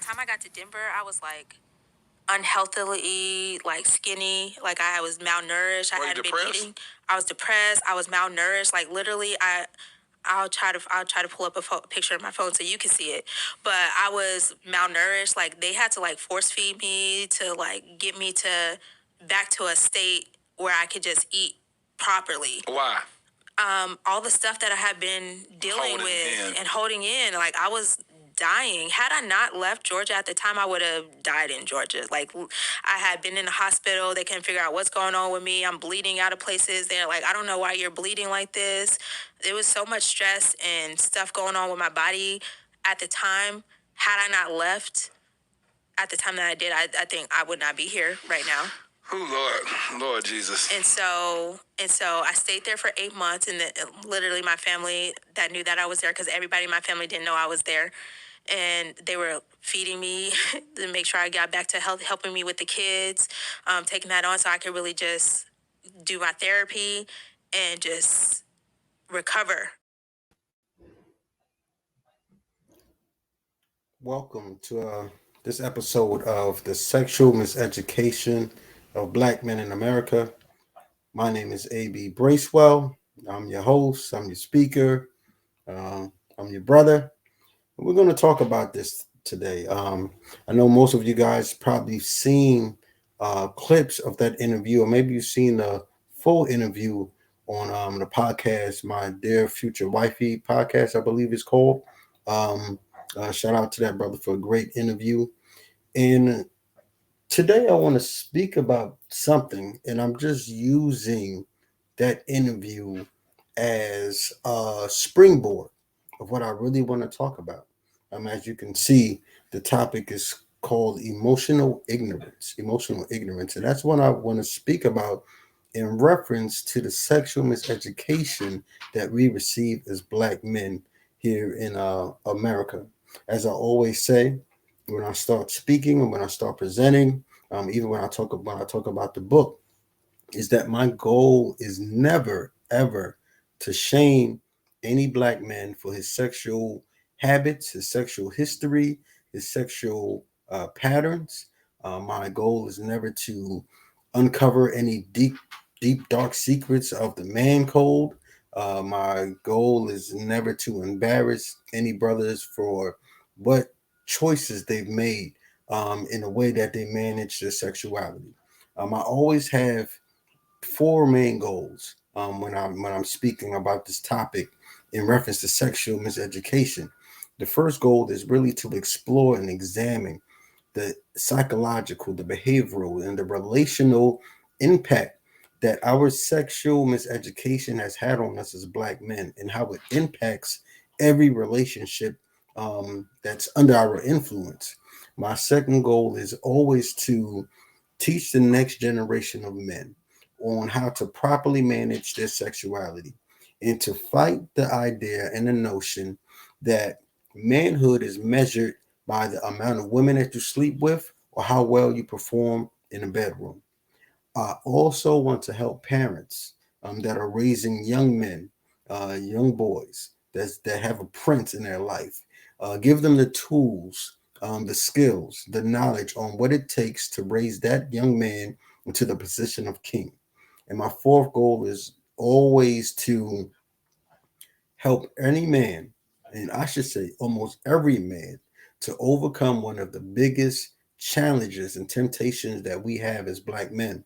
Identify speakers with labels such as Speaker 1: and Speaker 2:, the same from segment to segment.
Speaker 1: time I got to Denver, I was like unhealthily, like skinny, like I was malnourished. I hadn't been eating. I was depressed. I was malnourished. Like literally, I'll try to pull up a picture of my phone so you can see it. But I was malnourished. Like they had to like force feed me to like get me to back to a state where I could just eat properly. Why? All the stuff that I had been dealing with and holding in, like I was dying. Had I not left Georgia at the time, I would have died in Georgia. Like I had been in the hospital. They couldn't figure out what's going on with me. I'm bleeding out of places. They're like, I don't know why you're bleeding like this. There was so much stress and stuff going on with my body at the time. Had I not left at the time that I did, I think I would not be here right now. Oh, Lord Jesus. And so I stayed there for 8 months, and literally my family that knew that I was there, because everybody in my family didn't know I was there, and they were feeding me to make sure I got back to health, helping me with the kids, taking that on so I could really just do my therapy and just recover.
Speaker 2: Welcome to this episode of the Sexual Miseducation of Black Men in America. My name is A.B. Bracewell. I'm your host, I'm your speaker, I'm your brother. We're going to talk about this today. I know most of you guys probably seen clips of that interview, or maybe you've seen the full interview on the podcast, My Dear Future Wifey podcast, I believe it's called. Um, Shout out to that brother for a great interview. And today I want to speak about something, and I'm just using that interview as a springboard of what I really want to talk about. As you can see, the topic is called emotional ignorance. Emotional ignorance. And that's what I want to speak about in reference to the sexual miseducation that we receive as Black men here in America. As I always say, when I start speaking and when I start presenting, even when I talk about the book, is that my goal is never ever to shame any Black man for his sexual habits, his sexual history, his sexual patterns. My goal is never to uncover any deep, dark secrets of the man code. My goal is never to embarrass any brothers for what choices they've made in the way that they manage their sexuality. I always have four main goals when I'm speaking about this topic in reference to sexual miseducation. The first goal is really to explore and examine the psychological, the behavioral, and the relational impact that our sexual miseducation has had on us as Black men, and how it impacts every relationship that's under our influence. My second goal is always to teach the next generation of men on how to properly manage their sexuality, and to fight the idea and the notion that manhood is measured by the amount of women that you sleep with or how well you perform in the bedroom. I also want to help parents that are raising young men, young boys that have a prince in their life. Give them the tools, the skills, the knowledge on what it takes to raise that young man into the position of king. And my fourth goal is always to help any man, and I should say almost every man, to overcome one of the biggest challenges and temptations that we have as Black men,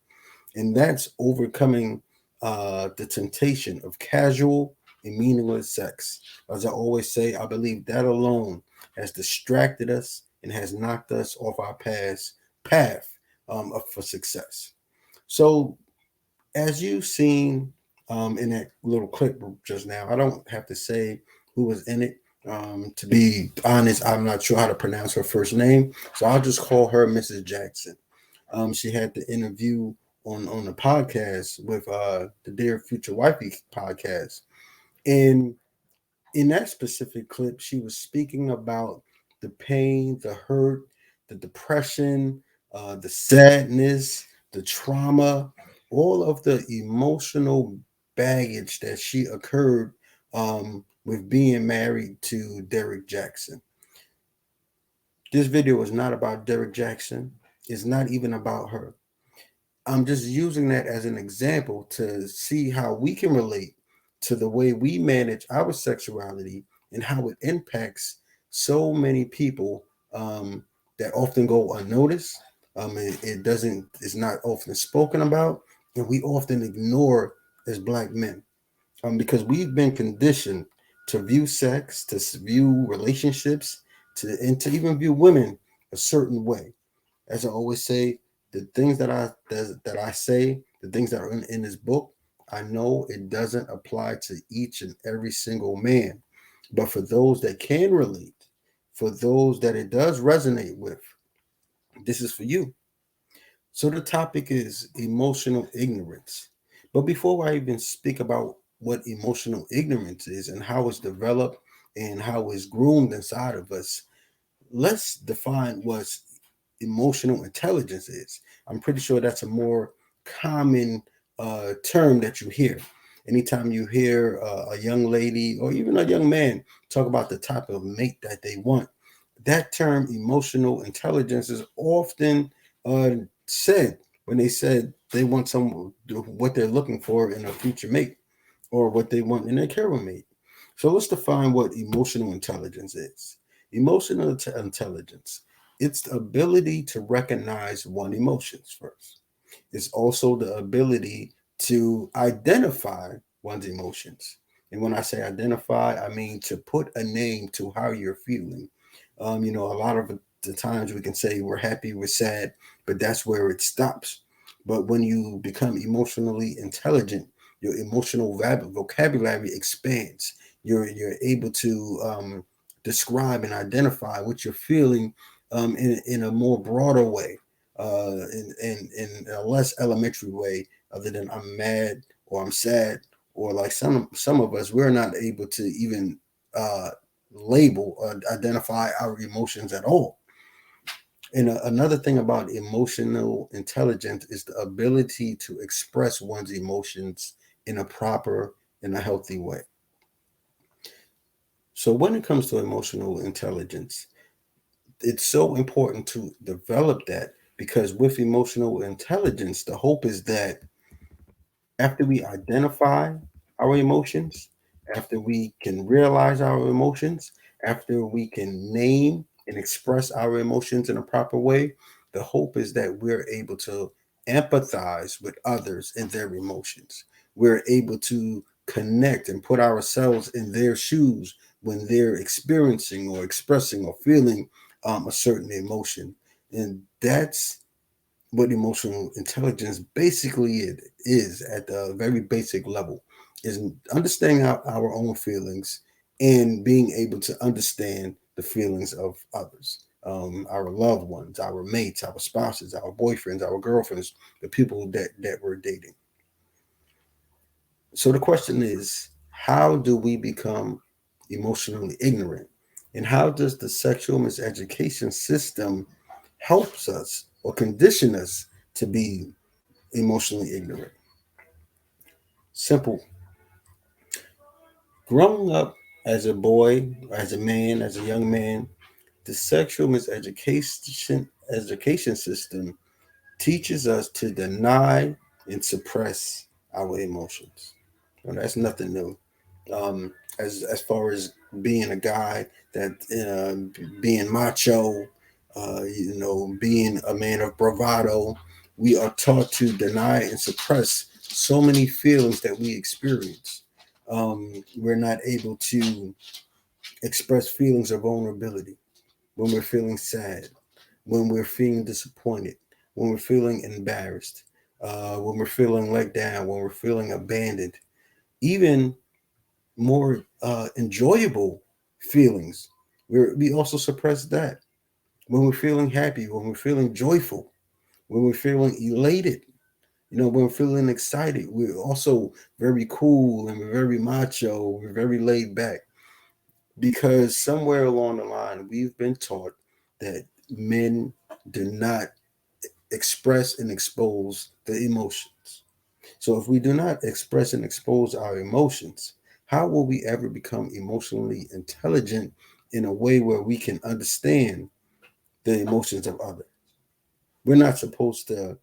Speaker 2: and that's overcoming the temptation of casual and meaningless sex. As I always say, I believe that alone has distracted us and has knocked us off our path for success. So, as you've seen in that little clip just now, I don't have to say who was in it. To be honest, I'm not sure how to pronounce her first name, so I'll just call her Mrs. Jackson. She had the interview on the podcast with the Dear Future Wifey podcast, and in that specific clip, she was speaking about the pain, the hurt, the depression, the sadness, the trauma, all of the emotional baggage that she occurred with being married to Derrick Jackson. This video is not about Derek Jackson. It's not even about her. I'm just using that as an example to see how we can relate to the way we manage our sexuality and how it impacts so many people, that often go unnoticed. It doesn't, it's not often spoken about, and we often ignore as Black men, because we've been conditioned to view sex, to view relationships, and to even view women a certain way. As I always say, the things that I say, the things that are in this book, I know it doesn't apply to each and every single man. But for those that can relate, for those that it does resonate with, this is for you. So the topic is emotional ignorance. But before I even speak about what emotional ignorance is and how it's developed and how it's groomed inside of us, let's define what emotional intelligence is. I'm pretty sure that's a more common term that you hear. Anytime you hear a young lady or even a young man talk about the type of mate that they want, that term emotional intelligence is often said when they said they want some what they're looking for in a future mate or what they want in a career mate. So let's define what emotional intelligence is. Emotional intelligence, it's the ability to recognize one emotions first. It's also the ability to identify one's emotions. And when I say identify, I mean to put a name to how you're feeling. A lot of the times we can say we're happy, we're sad, but that's where it stops. But when you become emotionally intelligent, your emotional vocabulary expands. You're able to describe and identify what you're feeling in a more broader way, in a less elementary way, other than I'm mad or I'm sad, or like some of us, we're not able to even label or identify our emotions at all. And another thing about emotional intelligence is the ability to express one's emotions in a proper and a healthy way. So when it comes to emotional intelligence, it's so important to develop that, because with emotional intelligence, the hope is that after we identify our emotions, after we can realize our emotions, after we can name and express our emotions in a proper way, the hope is that we're able to empathize with others and their emotions. We're able to connect and put ourselves in their shoes when they're experiencing or expressing or feeling a certain emotion. And that's what emotional intelligence basically it is at the very basic level, is understanding our own feelings and being able to understand the feelings of others, our loved ones, our mates, our spouses, our boyfriends, our girlfriends, the people that we're dating. So the question is, how do we become emotionally ignorant, and how does the sexual miseducation system helps us or condition us to be emotionally ignorant? Simple. Growing up as a boy, as a man, as a young man, the sexual miseducation education system teaches us to deny and suppress our emotions. Well, that's nothing new. As far as being a guy that being macho, being a man of bravado, we are taught to deny and suppress so many feelings that we experience. We're not able to express feelings of vulnerability when we're feeling sad, when we're feeling disappointed, when we're feeling embarrassed, when we're feeling let down, when we're feeling abandoned, even more enjoyable feelings. We also suppress that when we're feeling happy, when we're feeling joyful, when we're feeling elated. When we're feeling excited, we're also very cool and we're very macho. We're very laid back, because somewhere along the line we've been taught that men do not express and expose the emotions. So if we do not express and expose our emotions, how will we ever become emotionally intelligent in a way where we can understand the emotions of others. We're not supposed to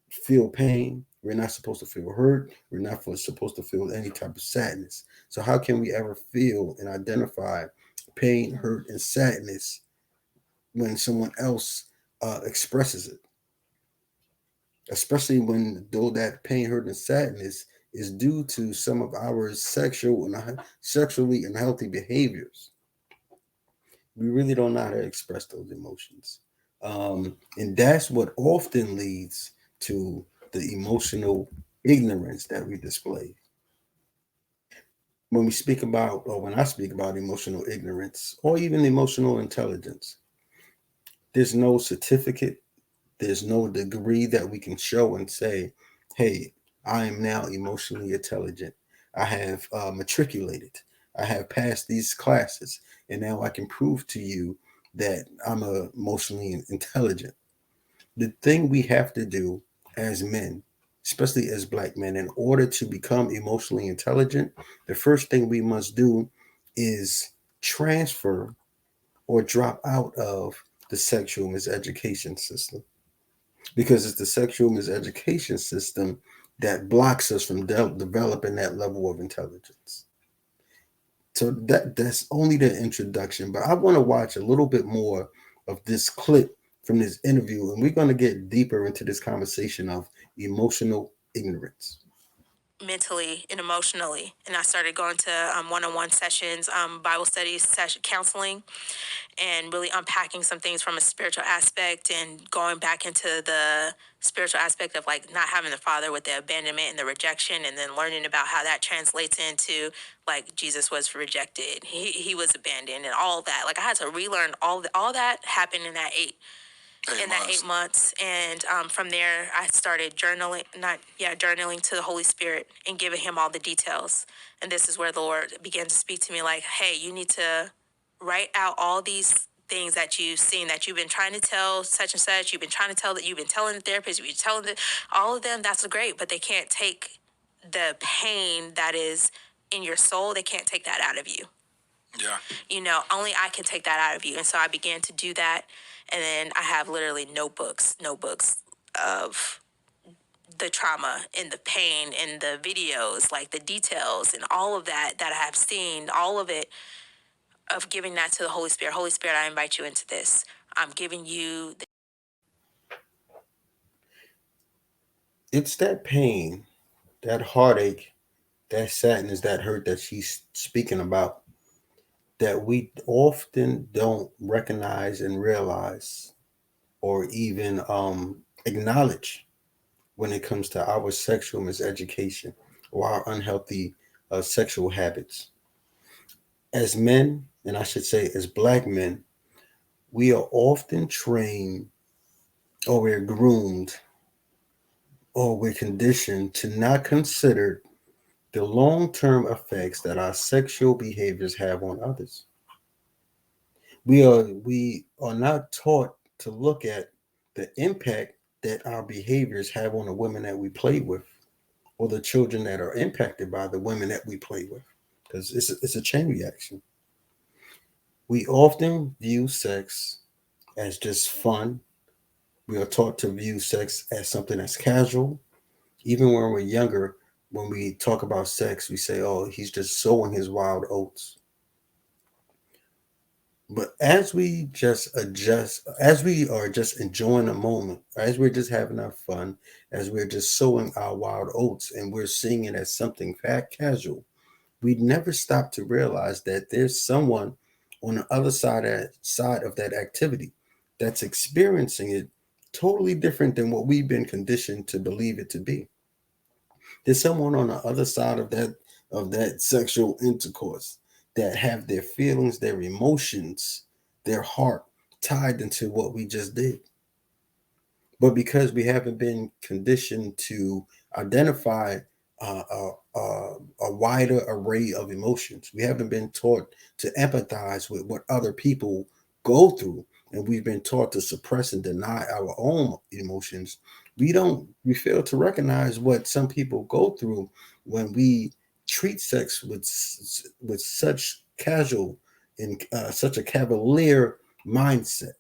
Speaker 2: feel pain. We're not supposed to feel hurt. We're not supposed to feel any type of sadness. So how can we ever feel and identify pain, hurt, and sadness when someone else expresses it? Especially when though that pain, hurt, and sadness is due to some of our sexually unhealthy behaviors. We really don't know how to express those emotions. And that's what often leads to the emotional ignorance that we display. When we speak about, or when I speak about emotional ignorance, or even emotional intelligence, there's no certificate, there's no degree that we can show and say, hey, I am now emotionally intelligent. I have matriculated. I have passed these classes, and now I can prove to you that I'm emotionally intelligent. The thing we have to do as men, especially as Black men, in order to become emotionally intelligent, the first thing we must do is transfer or drop out of the sexual miseducation system, because it's the sexual miseducation system that blocks us from developing that level of intelligence. So that's only the introduction, but I want to watch a little bit more of this clip from this interview, and we're going to get deeper into this conversation of emotional ignorance.
Speaker 1: Mentally and emotionally, and I started going to one-on-one sessions, Bible studies, counseling, and really unpacking some things from a spiritual aspect and going back into the spiritual aspect of like not having the father with the abandonment and the rejection, and then learning about how that translates into like Jesus was rejected, he was abandoned, and all that. Like I had to relearn all that happened in that 8 months. And from there I started journaling to the Holy Spirit and giving him all the details. And this is where the Lord began to speak to me like, hey, you need to write out all these things that you've seen, that you've been trying to tell such and such, you've been trying to tell, that you've been telling the therapist, you've been telling all of them. That's great, but they can't take the pain that is in your soul. They can't take that out of you. Yeah. Only I can take that out of you. And so I began to do that. And then I have literally notebooks of the trauma and the pain and the videos, like the details and all of that I have seen, all of it, of giving that to the Holy Spirit. Holy Spirit, I invite you into this. I'm giving you.
Speaker 2: It's that pain, that heartache, that sadness, that hurt that she's speaking about that we often don't recognize and realize or even acknowledge when it comes to our sexual miseducation or our unhealthy sexual habits. As men, and I should say as Black men, we are often trained or we're groomed or we're conditioned to not consider the long-term effects that our sexual behaviors have on others. We are not taught to look at the impact that our behaviors have on the women that we play with, or the children that are impacted by the women that we play with, because it's a chain reaction. We often view sex as just fun. We are taught to view sex as something that's casual. Even when we're younger, when we talk about sex, we say, oh, he's just sowing his wild oats. But as we just adjust, as we are just enjoying the moment, as we're just having our fun, as we're just sowing our wild oats and we're seeing it as something casual, we never stop to realize that there's someone on the other side of that activity that's experiencing it totally different than what we've been conditioned to believe it to be. There's someone on the other side of that sexual intercourse that have their feelings, their emotions, their heart tied into what we just did. But because we haven't been conditioned to identify uh, a, a wider array of emotions, we haven't been taught to empathize with what other people go through, and we've been taught to suppress and deny our own emotions. We fail to recognize what some people go through when we treat sex with such casual and such a cavalier mindset.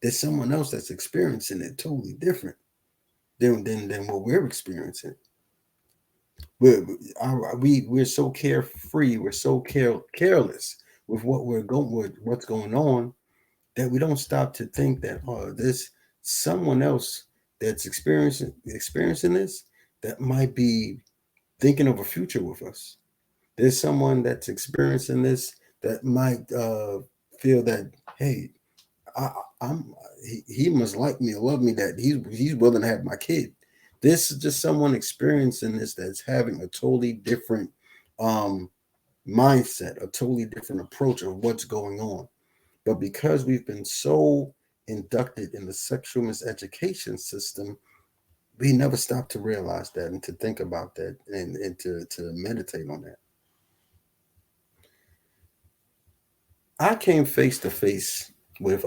Speaker 2: There's someone else that's experiencing it totally different than what we're experiencing. We're so carefree, we're so careless with what's going on, that we don't stop to think that, oh, there's someone else that's experiencing this, that might be thinking of a future with us. There's someone that's experiencing this that might feel that, hey, I, I'm he must like me or love me, that he's willing to have my kid. This is just someone experiencing this that's having a totally different um, mindset, a totally different approach of what's going on. But because we've been so inducted in the sexual miseducation system, we never stop to realize that and to think about that, and to meditate on that. I came face to face with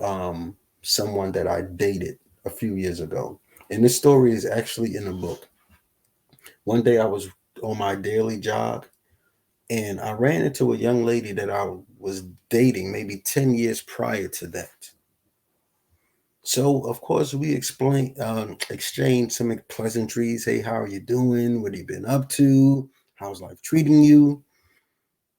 Speaker 2: someone that I dated a few years ago. And this story is actually in a book. One day I was on my daily jog, and I ran into a young lady that I was dating maybe 10 years prior to that. So of course we exchanged some pleasantries. Hey, how are you doing? What have you been up to? How's life treating you?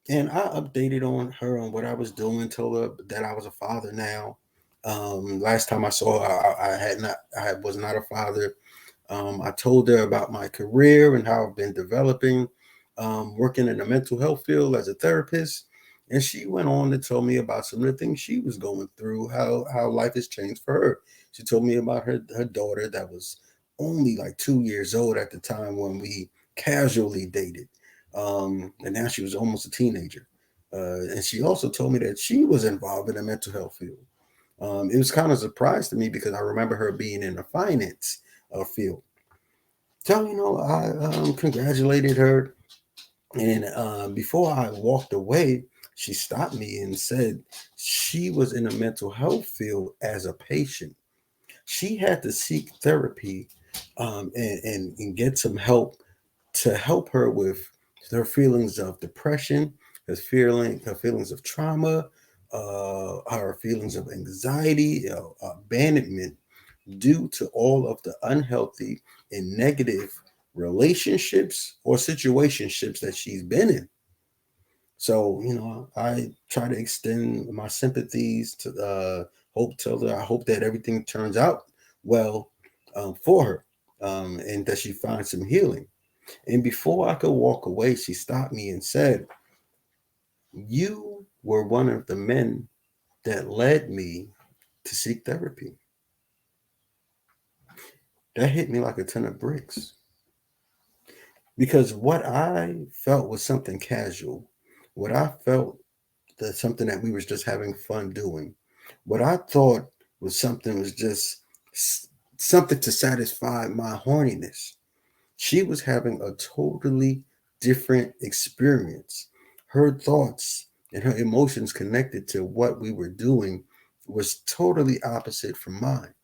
Speaker 2: And I updated on her on what I was doing. Told her that I was a father now. Last time I saw her, I was not a father. I told her about my career and how I've been developing, working in the mental health field as a therapist. And she went on to tell me about some of the things she was going through, how life has changed for her. She told me about her daughter that was only like 2 years old at the time when we casually dated. And now she was almost a teenager. And she also told me that she was involved in the mental health field. It was kind of a surprise to me because I remember her being in the finance field. So, I congratulated her. And before I walked away, she stopped me and said she was in the mental health field as a patient. She had to seek therapy, and get some help to help her with her feelings of depression, her feelings of trauma, her feelings of anxiety, abandonment, due to all of the unhealthy and negative relationships or situationships that she's been in. So, I try to extend my sympathies to tell her I hope that everything turns out well for her, and that she finds some healing. And before I could walk away, she stopped me and said, "You were one of the men that led me to seek therapy." That hit me like a ton of bricks, because what I felt was something casual, what I felt that something that we was just having fun doing, what I thought was just something to satisfy my horniness. She was having a totally different experience. Her thoughts and her emotions connected to what we were doing was totally opposite from mine.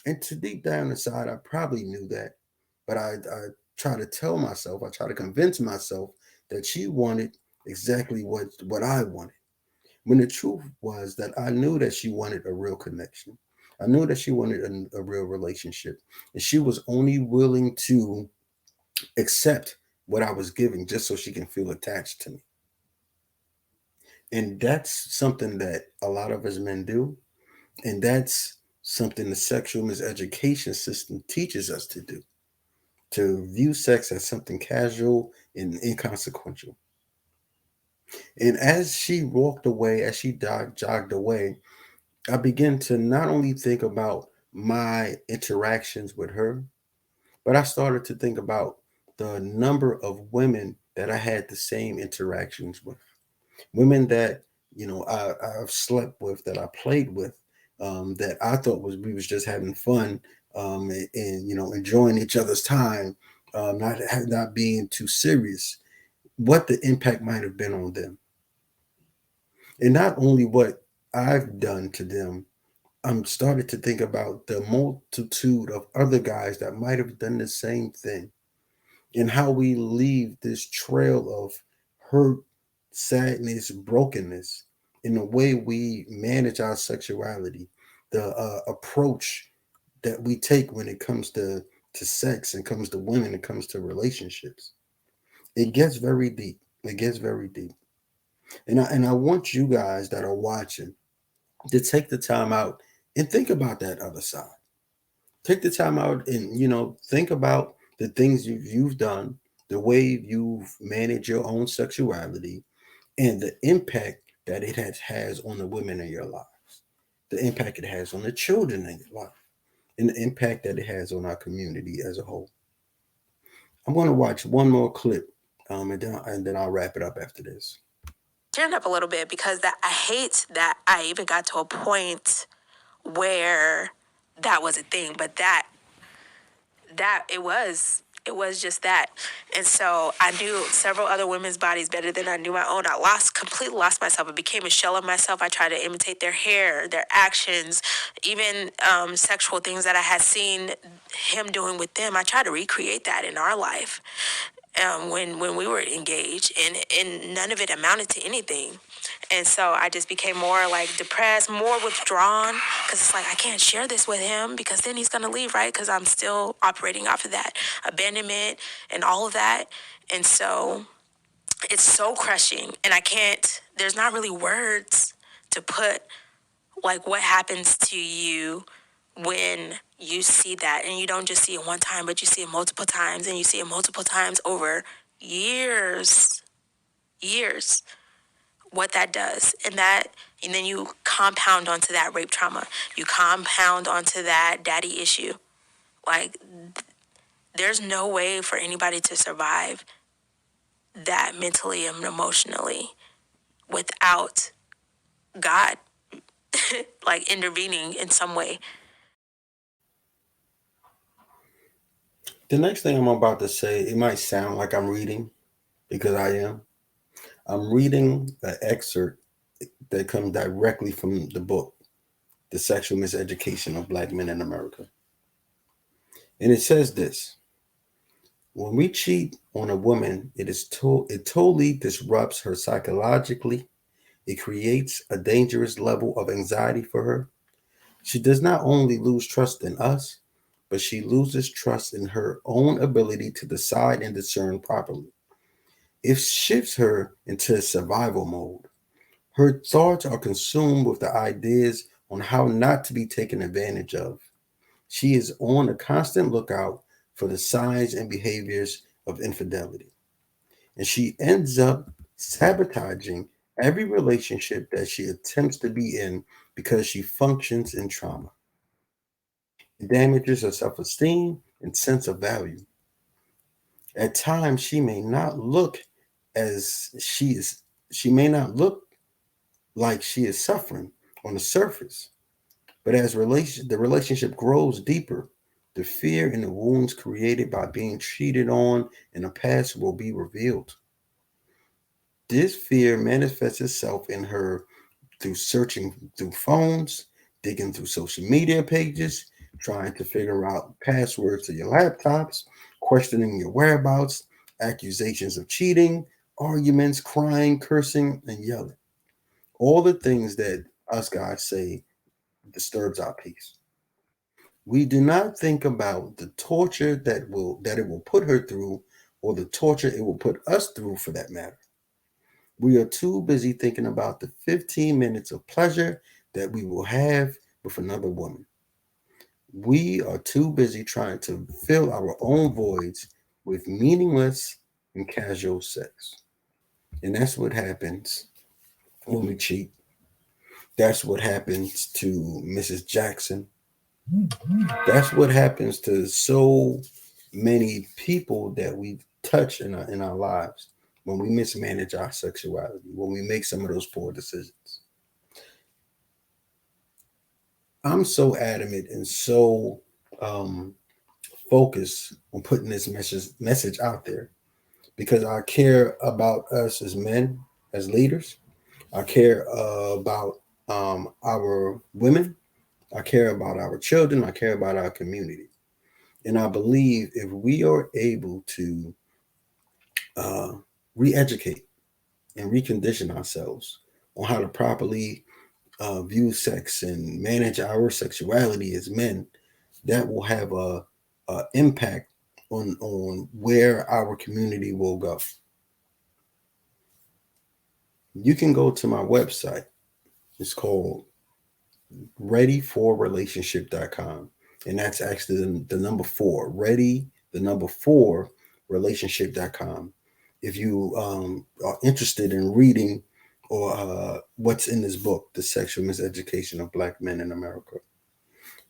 Speaker 2: And to deep down inside, I probably knew that, but I try to tell myself, I try to convince myself that she wanted exactly what I wanted. When the truth was that I knew that she wanted a real connection. I knew that she wanted a real relationship. And she was only willing to accept what I was giving just so she can feel attached to me. And that's something that a lot of us men do. And that's something the sexual miseducation system teaches us to view sex as something casual and inconsequential. And as she walked away, as she jogged away, I began to not only think about my interactions with her, but I started to think about the number of women that I had the same interactions with. Women that, I've slept with, that I played with, that I thought we was just having fun, and enjoying each other's time, not being too serious. What the impact might have been on them, and not only what I've done to them. I'm starting to think about the multitude of other guys that might have done the same thing, and how we leave this trail of hurt, sadness, brokenness in the way we manage our sexuality, the approach that we take when it comes to sex and comes to women, it comes to relationships. It gets very deep. It gets very deep. And I want you guys that are watching to take the time out and think about that other side. Take the time out and think about the things you've done, the way you've managed your own sexuality, and the impact that it has on the women in your lives, the impact it has on the children in your life, and the impact that it has on our community as a whole. I'm going to watch one more clip, and then I'll wrap it up after this.
Speaker 1: Turned up a little bit because that I hate that I even got to a point where that was a thing, but that it was just that. And so I knew several other women's bodies better than I knew my own. I completely lost myself. I became a shell of myself. I tried to imitate their hair, their actions, even sexual things that I had seen him doing with them. I tried to recreate that in our life. When we were engaged, and none of it amounted to anything. And so I just became more like depressed, more withdrawn, because it's like I can't share this with him because then he's gonna leave, right? Because I'm still operating off of that abandonment and all of that. And so it's so crushing, and I can't. There's not really words to put like what happens to you when you see that, and you don't just see it one time, but you see it multiple times, and you see it multiple times over years, what that does. And then you compound onto that rape trauma, you compound onto that daddy issue. Like, there's no way for anybody to survive that mentally and emotionally without God like intervening in some way.
Speaker 2: The next thing I'm about to say, it might sound like I'm reading, because I am. I'm reading an excerpt that comes directly from the book, The Sexual Miseducation of Black Men in America. And it says this: when we cheat on a woman, it totally disrupts her psychologically. It creates a dangerous level of anxiety for her. She does not only lose trust in us, but she loses trust in her own ability to decide and discern properly. It shifts her into survival mode. Her thoughts are consumed with the ideas on how not to be taken advantage of. She is on a constant lookout for the signs and behaviors of infidelity. And she ends up sabotaging every relationship that she attempts to be in because she functions in trauma. It damages her self esteem and sense of value. At times, she may not look as she is, she may not look like she is suffering on the surface, but as the relationship grows deeper, the fear and the wounds created by being cheated on in the past will be revealed. This fear manifests itself in her through searching through phones, digging through social media pages, trying to figure out passwords to your laptops, questioning your whereabouts, accusations of cheating, arguments, crying, cursing, and yelling. All the things that us guys say disturbs our peace. We do not think about the torture that it will put her through, or the torture it will put us through for that matter. We are too busy thinking about the 15 minutes of pleasure that we will have with another woman. We are too busy trying to fill our own voids with meaningless and casual sex. And that's what happens when we cheat. That's what happens to Mrs. Jackson. That's what happens to so many people that we touch in our lives when we mismanage our sexuality, when we make some of those poor decisions. I'm so adamant and so focused on putting this message out there because I care about us as men, as leaders. I care about our women. I care about our children. I care about our community. And I believe if we are able to uh, re educate and recondition ourselves on how to properly view sex and manage our sexuality as men, that will have a impact on where our community will go. You can go to my website. It's called readyforrelationship.com. And that's actually the number 4, relationship.com. If you are interested in reading or what's in this book, The Sexual Miseducation of Black Men in America.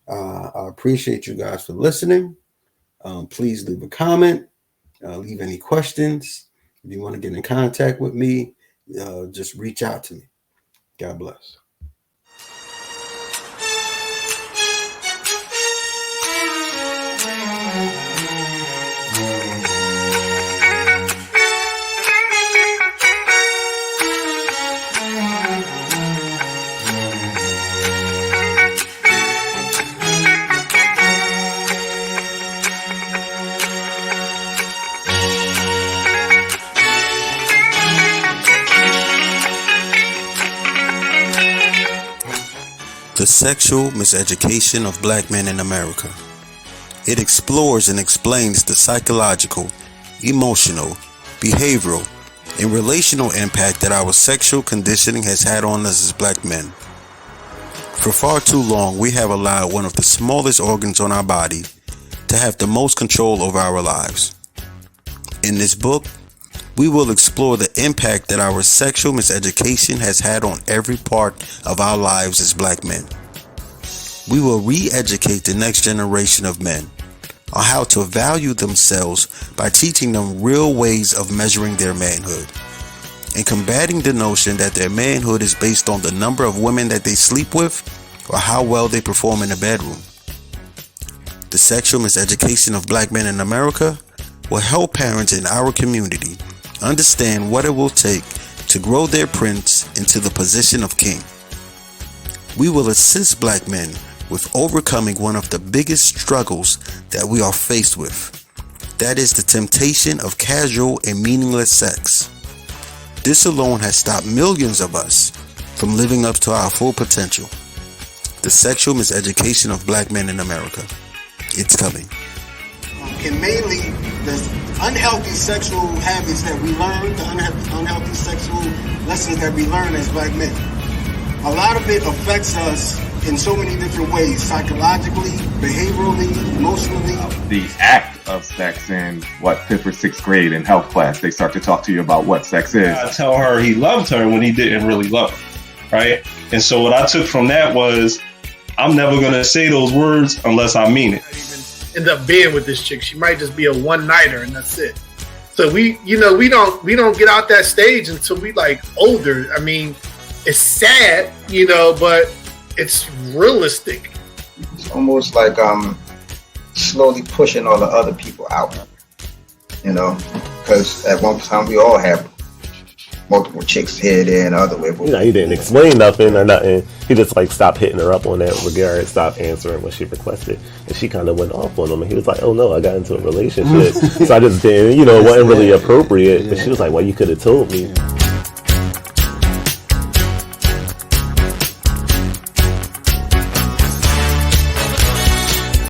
Speaker 2: I appreciate you guys for listening. Please leave a comment, leave any questions. If you want to get in contact with me, just reach out to me. God bless. The Sexual Miseducation of Black Men in America. It explores and explains the psychological, emotional, behavioral, and relational impact that our sexual conditioning has had on us as black men. For far too long, we have allowed one of the smallest organs on our body to have the most control over our lives. In this book, we will explore the impact that our sexual miseducation has had on every part of our lives as black men. We will re-educate the next generation of men on how to value themselves by teaching them real ways of measuring their manhood and combating the notion that their manhood is based on the number of women that they sleep with or how well they perform in the bedroom. The Sexual Miseducation of Black Men in America will help parents in our community understand what it will take to grow their prince into the position of king. We will assist black men with overcoming one of the biggest struggles that we are faced with. That is the temptation of casual and meaningless sex. This alone has stopped millions of us from living up to our full potential. The Sexual Miseducation of Black Men in America. It's coming. And mainly the unhealthy sexual habits that we learn, the unhealthy sexual lessons that we learn as black men. A lot of it affects us in so many different ways, psychologically, behaviorally, emotionally.
Speaker 3: The act of sex in, 5th or 6th grade in health class, they start to talk to you about what sex is.
Speaker 4: I tell her he loved her when he didn't really love her, right? And so what I took from that was, I'm never going to say those words unless I mean it.
Speaker 5: End up being with this chick. She might just be a one-nighter and that's it. So we don't get out that stage until we like older. I mean, it's sad, but it's realistic.
Speaker 6: It's almost like slowly pushing all the other people out, because at one time we all have multiple chicks here, there, and other way.
Speaker 7: He didn't explain nothing or nothing. He just stopped hitting her up on that regard, stopped answering what she requested, and she kind of went off on him. And he was like, "Oh no, I got into a relationship, so I just didn't, it wasn't really appropriate." But she was like, "Well, you could have told me."